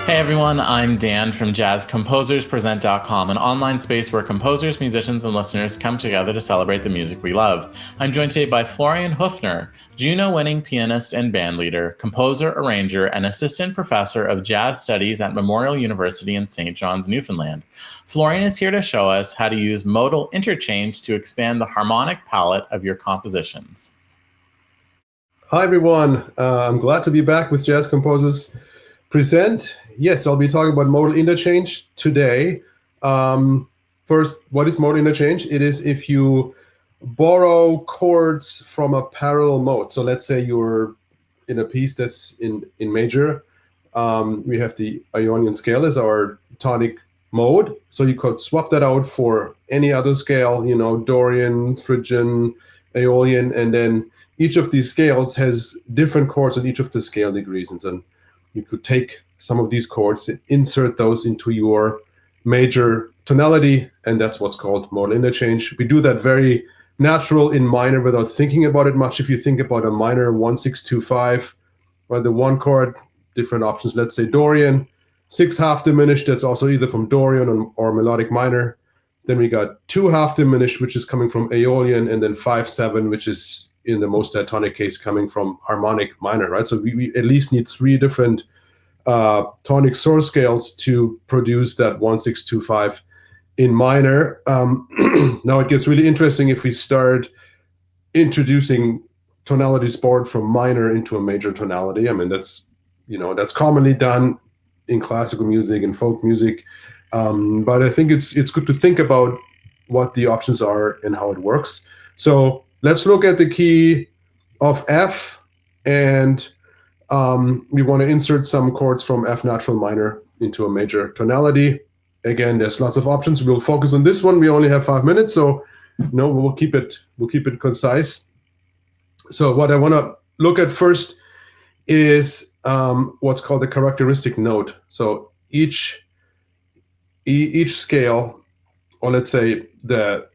Hey everyone, I'm Dan from JazzComposersPresent.com, an online space where composers, musicians, and listeners come together to celebrate the music we love. I'm joined today by Florian Hoefner, Juno-winning pianist and bandleader, composer, arranger, and assistant professor of jazz studies at Memorial University in St. John's, Newfoundland. Florian is here to show us how to use modal interchange to expand the harmonic palette of your compositions. Hi everyone, I'm glad to be back with Jazz Composers Present. Yes, I'll be talking about modal interchange today. First, what is modal interchange? It is if you borrow chords from a parallel mode. So let's say you're in a piece that's in major. We have the Ionian scale as our tonic mode. So you could swap that out for any other scale, Dorian, Phrygian, Aeolian, and then each of these scales has different chords on each of the scale degrees. And then you could take some of these chords and insert those into your major tonality, and that's what's called modal interchange. We do that very natural in minor without thinking about it much. If you think about a minor 1-6-2-5, or the one chord, different options, let's say Dorian, 6 half diminished, that's also either from Dorian or melodic minor. Then we got 2 half diminished, which is coming from Aeolian, and then 5-7, which is in the most diatonic case coming from harmonic minor, right? So we at least need 3 different tonic source scales to produce that 1-6-2-5 in minor. Now it gets really interesting if we start introducing tonalities borrowed from minor into a major tonality. I mean, that's commonly done in classical music and folk music. But I think it's good to think about what the options are and how it works. So let's look at the key of F, and we want to insert some chords from F natural minor into a major tonality. Again, there's lots of options. We'll focus on this one. We only have 5 minutes, so we'll keep it concise. So what I want to look at first is what's called the characteristic note. So each scale, or let's say the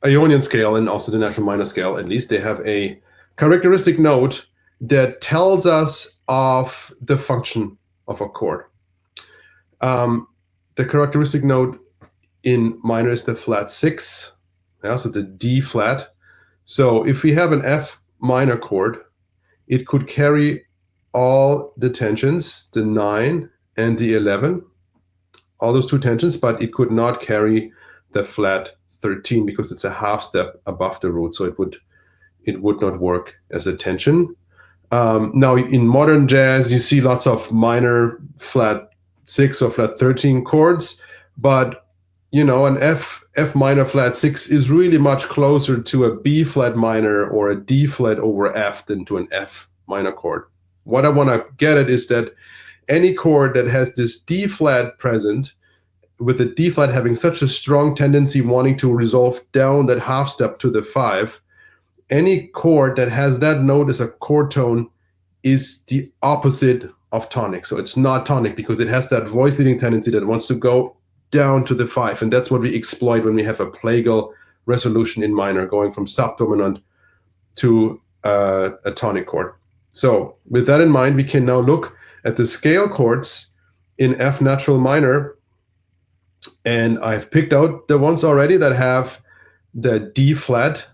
Ionian scale and also the natural minor scale, at least, they have a characteristic note that tells us of the function of a chord. The characteristic note in minor is the flat 6, so the D flat. So if we have an F minor chord, it could carry all the tensions, the 9 and the 11, all those 2 tensions, but it could not carry the flat 13 because it's a half step above the root, so it would not work as a tension. Now in modern jazz, you see lots of minor flat 6 or flat 13 chords, but an F minor flat 6 is really much closer to a B flat minor or a D flat over F than to an F minor chord. What I want to get at is that any chord that has this D flat present, with the D flat having such a strong tendency wanting to resolve down that half step to the 5, any chord that has that note as a chord tone is the opposite of tonic. So it's not tonic because it has that voice leading tendency that wants to go down to the 5. And that's what we exploit when we have a plagal resolution in minor, going from subdominant to a tonic chord. So with that in mind, we can now look at the scale chords in F natural minor. And I've picked out the ones already that have the D flat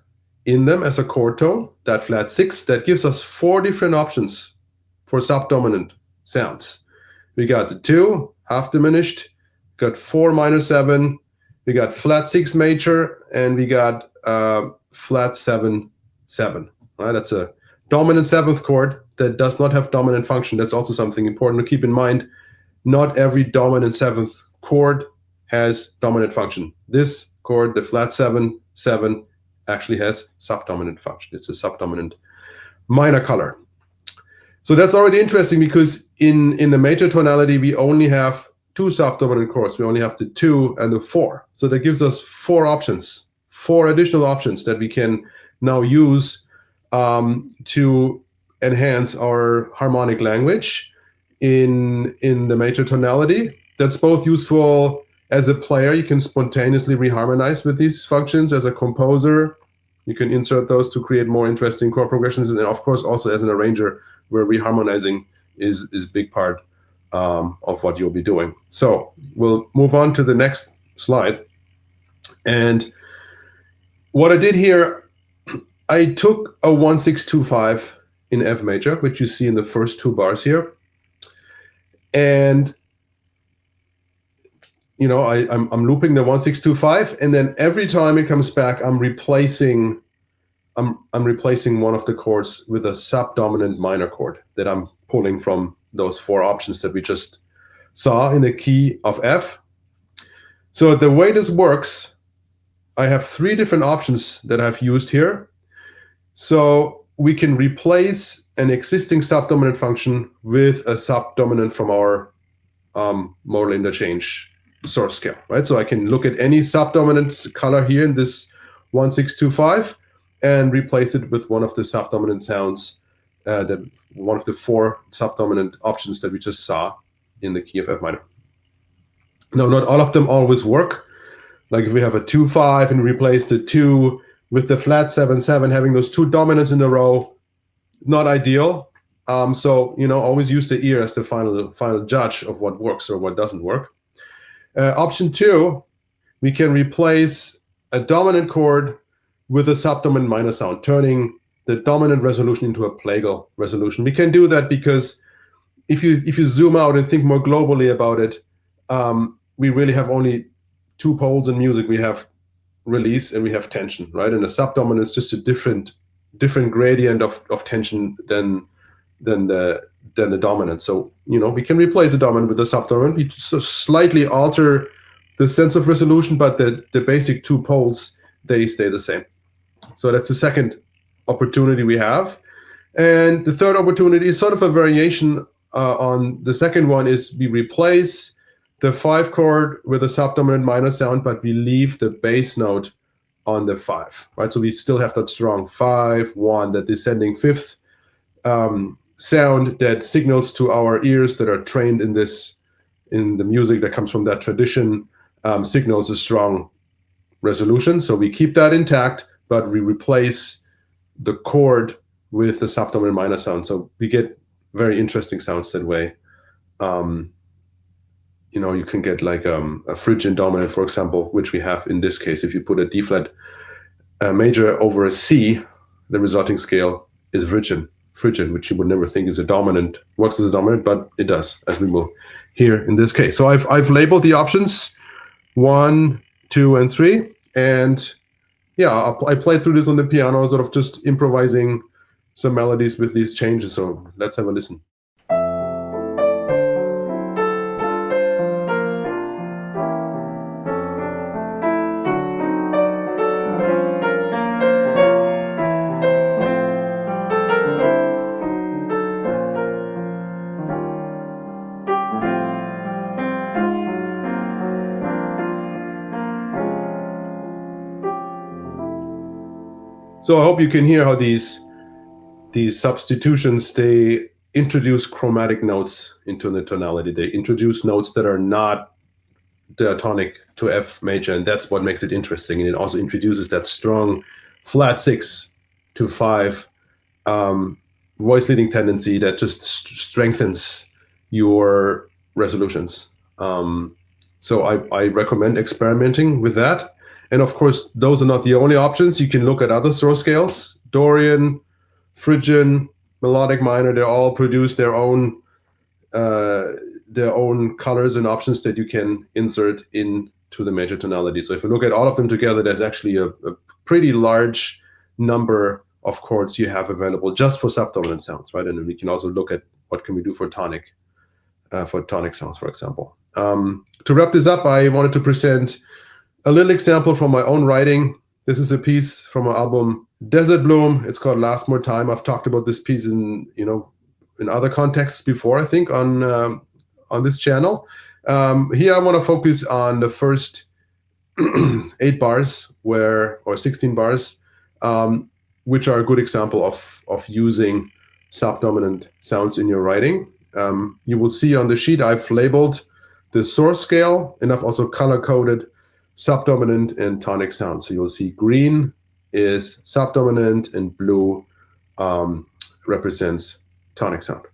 in them as a chord tone, that flat 6. That gives us 4 different options for subdominant sounds. We got the 2, half diminished, got 4 minor 7, we got flat 6 major, and we got flat 7 7. Right? That's a dominant 7th chord that does not have dominant function. That's also something important to keep in mind. Not every dominant 7th chord has dominant function. This chord, the flat 7 7, actually has subdominant function. It's a subdominant minor color. So that's already interesting because in the major tonality, we only have 2 subdominant chords. We only have the 2 and the 4. So that gives us 4 options, 4 additional options that we can now use to enhance our harmonic language in the major tonality. That's both useful as a player. You can spontaneously reharmonize with these functions. As a composer, you can insert those to create more interesting chord progressions. And of course, also as an arranger, we're reharmonizing is a big part of what you'll be doing. So we'll move on to the next slide. And what I did here, I took a 1-6-2-5 in F major, which you see in the first two bars here. And I'm looping the 1-6-2-5, and then every time it comes back, I'm replacing one of the chords with a subdominant minor chord that I'm pulling from those four options that we just saw in the key of F. So the way this works, I have three different options that I've used here. So we can replace an existing subdominant function with a subdominant from our modal interchange source scale, right? So I can look at any subdominant color here in this 1-6-2-5 and replace it with one of the subdominant sounds, one of the four subdominant options that we just saw in the key of F minor. Now, not all of them always work. Like if we have a 2-5 and replace the 2 with the flat 7-7, having those two dominants in a row, not ideal. So always use the ear as the final judge of what works or what doesn't work. Option 2, we can replace a dominant chord with a subdominant minor sound, turning the dominant resolution into a plagal resolution. We can do that because if you zoom out and think more globally about it, we really have only two poles in music. We have release and we have tension, right? And the subdominant is just a different gradient of tension than the dominant. So we can replace the dominant with the subdominant. We just slightly alter the sense of resolution, but the basic two poles, they stay the same. So that's the second opportunity we have. And the third opportunity is sort of a variation on the second one, is we replace the 5 chord with a subdominant minor sound, but we leave the bass note on the 5, right? So we still have that strong 5-1, that descending fifth sound that signals to our ears that are trained in the music that comes from that tradition, signals a strong resolution. So we keep that intact, but we replace the chord with the subdominant minor sound. So we get very interesting sounds that way. You can get like a Phrygian dominant, for example, which we have in this case. If you put a D flat major over a C, the resulting scale is Phrygian, which you would never think is a dominant, works as a dominant, but it does, as we will here in this case. So I've labeled the options 1, 2, and 3, and yeah, I played through this on the piano, sort of just improvising some melodies with these changes. So let's have a listen. So I hope you can hear how these substitutions, they introduce chromatic notes into the tonality. They introduce notes that are not diatonic to F major, and that's what makes it interesting. And it also introduces that strong flat 6 to 5 voice leading tendency that just strengthens your resolutions. So I recommend experimenting with that. And of course, those are not the only options. You can look at other source scales, Dorian, Phrygian, melodic minor. They all produce their own colors and options that you can insert into the major tonality. So if you look at all of them together, there's actually a pretty large number of chords you have available just for subdominant sounds, right? And then we can also look at what can we do for tonic sounds, for example. To wrap this up, I wanted to present a little example from my own writing. This is a piece from my album Desert Bloom. It's called Last More Time. I've talked about this piece in other contexts before, I think, on this channel. Here I want to focus on the first 8 bars or 16 bars, which are a good example of using subdominant sounds in your writing. You will see on the sheet I've labeled the source scale, and I've also color-coded subdominant and tonic sounds. So you'll see green is subdominant and blue represents tonic sound.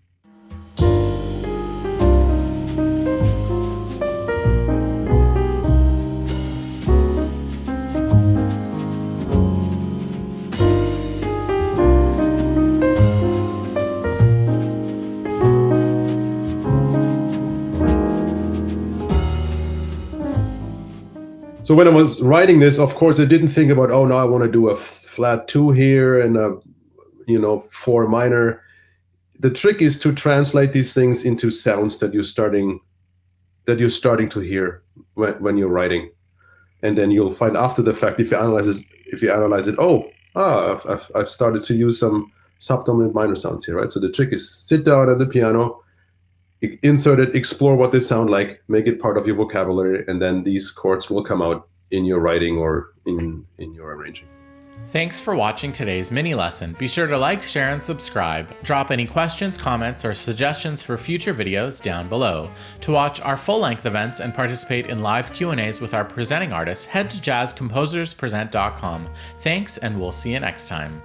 So when I was writing this, of course, I didn't think about, oh, now I want to do a flat 2 here and a 4 minor. The trick is to translate these things into sounds that you're starting to hear when you're writing, and then you'll find after the fact, if you analyze it, I've started to use some subdominant minor sounds here, right? So the trick is sit down at the piano, insert it, explore what they sound like, make it part of your vocabulary, and then these chords will come out in your writing or in your arranging. Thanks for watching today's mini lesson. Be sure to like, share, and subscribe. Drop any questions, comments, or suggestions for future videos down below. To watch our full-length events and participate in live Q&As with our presenting artists, head to jazzcomposerspresent.com. Thanks, and we'll see you next time.